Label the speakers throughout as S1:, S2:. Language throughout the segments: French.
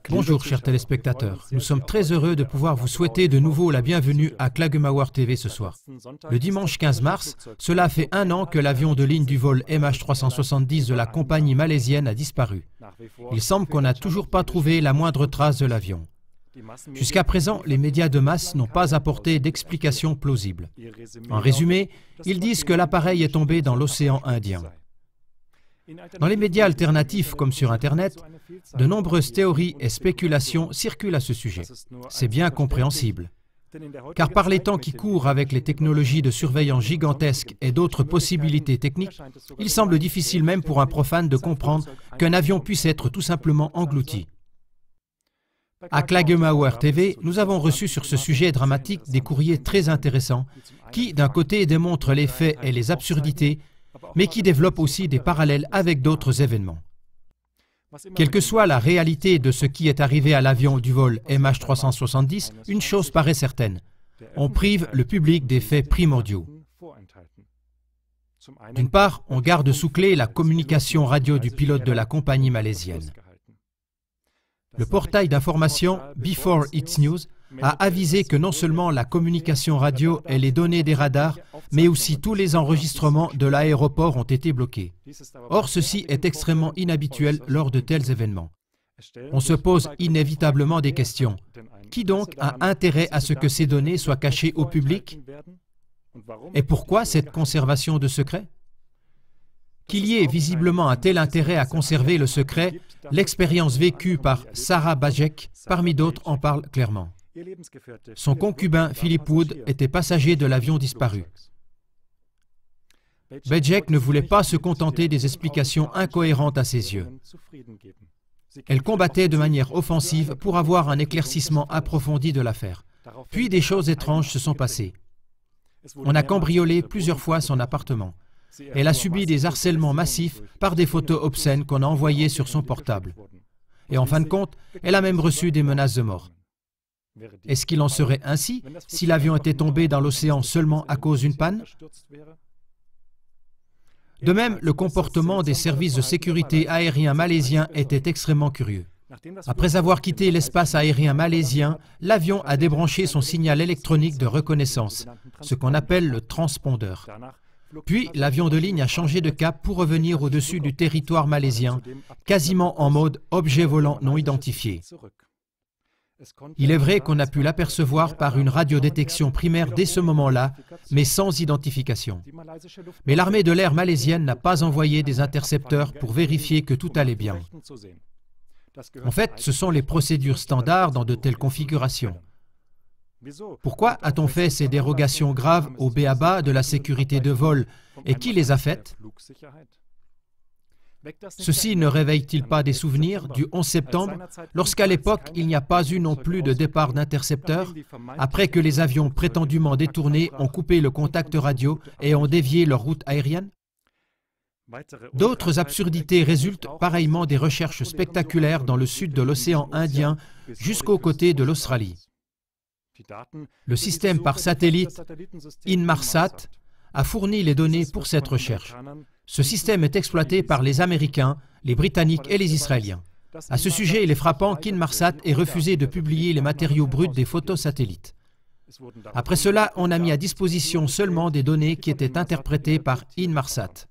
S1: Bonjour chers téléspectateurs, nous sommes très heureux de pouvoir vous souhaiter de nouveau la bienvenue à Klagemauer TV ce soir. Le dimanche 15 mars, cela fait un an que l'avion de ligne du vol MH370 de la compagnie malaisienne a disparu. Il semble qu'on n'a toujours pas trouvé la moindre trace de l'avion. Jusqu'à présent, les médias de masse n'ont pas apporté d'explication plausible. En résumé, ils disent que l'appareil est tombé dans l'océan Indien. Dans les médias alternatifs comme sur Internet, de nombreuses théories et spéculations circulent à ce sujet. C'est bien compréhensible. Car par les temps qui courent avec les technologies de surveillance gigantesques et d'autres possibilités techniques, il semble difficile même pour un profane de comprendre qu'un avion puisse être tout simplement englouti. À Klagemauer TV, nous avons reçu sur ce sujet dramatique des courriers très intéressants qui, d'un côté, démontrent les faits et les absurdités, mais qui développent aussi des parallèles avec d'autres événements. Quelle que soit la réalité de ce qui est arrivé à l'avion du vol MH370, une chose paraît certaine. On prive le public des faits primordiaux. D'une part, on garde sous clé la communication radio du pilote de la compagnie malaisienne. Le portail d'information Before It's News a avisé que non seulement la communication radio et les données des radars, mais aussi tous les enregistrements de l'aéroport ont été bloqués. Or, ceci est extrêmement inhabituel lors de tels événements. On se pose inévitablement des questions. Qui donc a intérêt à ce que ces données soient cachées au public? Et pourquoi cette conservation de secret? Qu'il y ait visiblement un tel intérêt à conserver le secret, l'expérience vécue par Sarah Bajek, parmi d'autres, en parle clairement. Son concubin, Philip Wood, était passager de l'avion disparu. Bajek ne voulait pas se contenter des explications incohérentes à ses yeux. Elle combattait de manière offensive pour avoir un éclaircissement approfondi de l'affaire. Puis des choses étranges se sont passées. On a cambriolé plusieurs fois son appartement. Elle a subi des harcèlements massifs par des photos obscènes qu'on a envoyées sur son portable. Et en fin de compte, elle a même reçu des menaces de mort. Est-ce qu'il en serait ainsi si l'avion était tombé dans l'océan seulement à cause d'une panne? De même, le comportement des services de sécurité aériens malaisiens était extrêmement curieux. Après avoir quitté l'espace aérien malaisien, l'avion a débranché son signal électronique de reconnaissance, ce qu'on appelle le transpondeur. Puis, l'avion de ligne a changé de cap pour revenir au-dessus du territoire malaisien, quasiment en mode objet volant non identifié. Il est vrai qu'on a pu l'apercevoir par une radiodétection primaire dès ce moment-là, mais sans identification. Mais l'armée de l'air malaisienne n'a pas envoyé des intercepteurs pour vérifier que tout allait bien. En fait, ce sont les procédures standards dans de telles configurations. Pourquoi a-t-on fait ces dérogations graves au b.a.-ba de la sécurité de vol et qui les a faites? Ceci ne réveille-t-il pas des souvenirs du 11 septembre, lorsqu'à l'époque il n'y a pas eu non plus de départ d'intercepteurs, après que les avions prétendument détournés ont coupé le contact radio et ont dévié leur route aérienne? D'autres absurdités résultent pareillement des recherches spectaculaires dans le sud de l'océan Indien jusqu'aux côtés de l'Australie. Le système par satellite Inmarsat a fourni les données pour cette recherche. Ce système est exploité par les Américains, les Britanniques et les Israéliens. À ce sujet, il est frappant qu'Inmarsat ait refusé de publier les matériaux bruts des photos satellites. Après cela, on a mis à disposition seulement des données qui étaient interprétées par Inmarsat,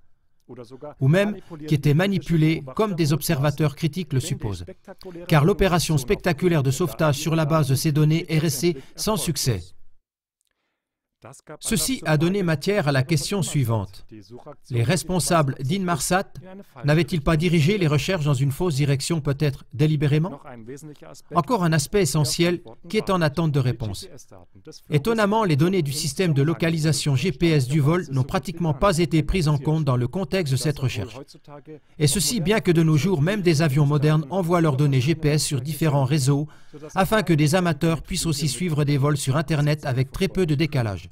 S1: ou même qui étaient manipulées comme des observateurs critiques le supposent. Car l'opération spectaculaire de sauvetage sur la base de ces données est restée sans succès. Ceci a donné matière à la question suivante. Les responsables d'Inmarsat n'avaient-ils pas dirigé les recherches dans une fausse direction, peut-être délibérément? Encore un aspect essentiel qui est en attente de réponse. Étonnamment, les données du système de localisation GPS du vol n'ont pratiquement pas été prises en compte dans le contexte de cette recherche. Et ceci bien que de nos jours, même des avions modernes envoient leurs données GPS sur différents réseaux afin que des amateurs puissent aussi suivre des vols sur Internet avec très peu de décalage.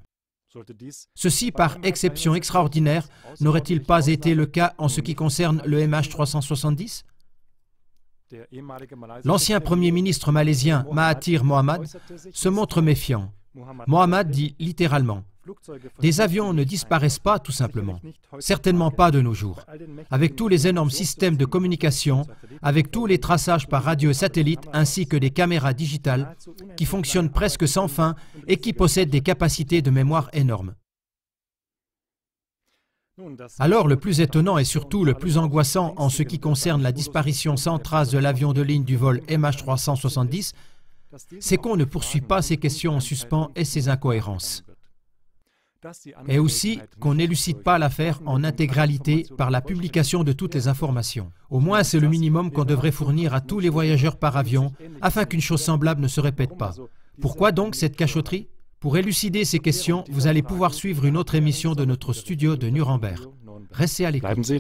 S1: Ceci, par exception extraordinaire, n'aurait-il pas été le cas en ce qui concerne le MH370? L'ancien Premier ministre malaisien Mahathir Mohamad se montre méfiant. Mohamad dit littéralement: des avions ne disparaissent pas tout simplement, certainement pas de nos jours. Avec tous les énormes systèmes de communication, avec tous les traçages par radio et satellite, ainsi que des caméras digitales qui fonctionnent presque sans fin et qui possèdent des capacités de mémoire énormes. Alors le plus étonnant et surtout le plus angoissant en ce qui concerne la disparition sans trace de l'avion de ligne du vol MH370, c'est qu'on ne poursuit pas ces questions en suspens et ces incohérences. Et aussi qu'on n'élucide pas l'affaire en intégralité par la publication de toutes les informations. Au moins, c'est le minimum qu'on devrait fournir à tous les voyageurs par avion afin qu'une chose semblable ne se répète pas. Pourquoi donc cette cachotterie? Pour élucider ces questions, vous allez pouvoir suivre une autre émission de notre studio de Nuremberg. Restez à l'écoute.